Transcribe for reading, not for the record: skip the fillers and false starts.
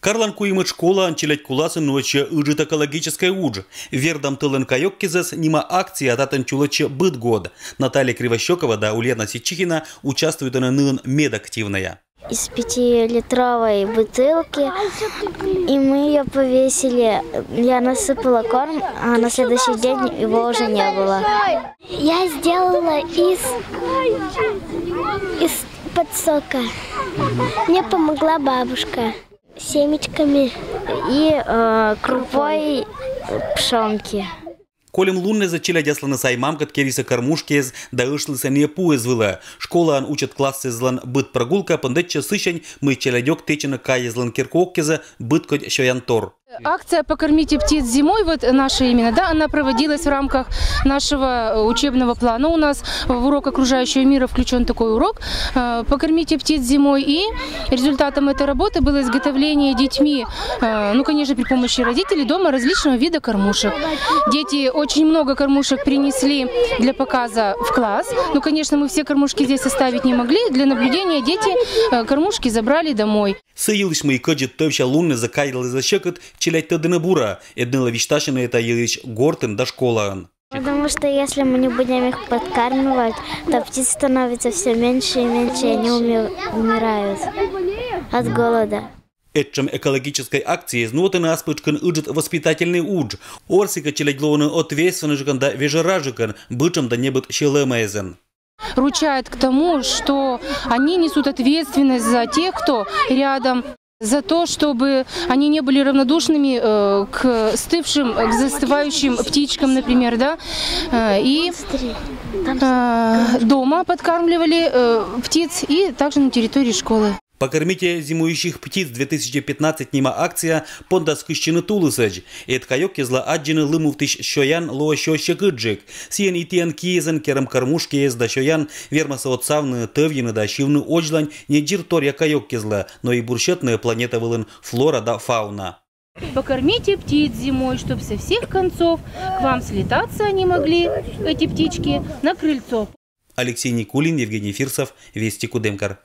Карланку имет школа анчелять куласы ночи ыжит экологическая удж. Вердам тылын кайок кизес нима акции ататын чулаче быт год. Наталья Кривощекова да Ульяна Сичихина участвуют на нын медактивная. Из 5-литровой бутылки, и мы ее повесили. Я насыпала корм, а на следующий день его уже не было. Я сделала из-под сока. Мне помогла бабушка семечками и крупой пшенки. Колем лунне зачеля дяслана саймам, кат кериса кормушкез, да ышлыса не пуэзвыла. Школа ан учат классы злан быт прогулка, пандетча сыщань, мы челядек течена кая злан киркоккеза, быт код шоянтор. Акция «Покормите птиц зимой», вот наша именно, да, она проводилась в рамках нашего учебного плана. У нас в урок окружающего мира включен такой урок «Покормите птиц зимой». И результатом этой работы было изготовление детьми, ну, конечно, при помощи родителей дома различного вида кормушек. Дети очень много кормушек принесли для показа в класс. Ну, конечно, мы все кормушки здесь оставить не могли. Для наблюдения дети кормушки забрали домой. Сыйлыш мы и каджит товща лунне закайдал и защекот, челять тадына бура, еднила вишташина это елич гортен до школаан. Потому что если мы не будем их подкармливать, то птиц становится все меньше и меньше, и они умирают от голода. Этчем экологической акции изнотана аспычкан ыджит воспитательный удж. Орсика челять глоуна ответственножикан да вежеражикан, бычем да небыт щелемайзен. Ручает к тому, что они несут ответственность за тех, кто рядом, за то, чтобы они не были равнодушными к стывшим, к застывающим птичкам, например, да, и дома подкармливали птиц и также на территории школы. Покормите зимующих птиц 2015 нима акция понда скыщины тулысыч. Эт кайок кезла аджины лымуфтыш шоян лоа щощекыджик. Сиен итиан киезен керам кормушки ез да шоян вермаса отсавны тывьины да шивны очлань не джир торья кайок кезла, но и бурщетная планета вылын флора да фауна. Покормите птиц зимой, чтобы со всех концов к вам слетаться они могли, эти птички, на крыльцо. Алексей Никулин, Евгений Фирсов, Вести Кудымкар.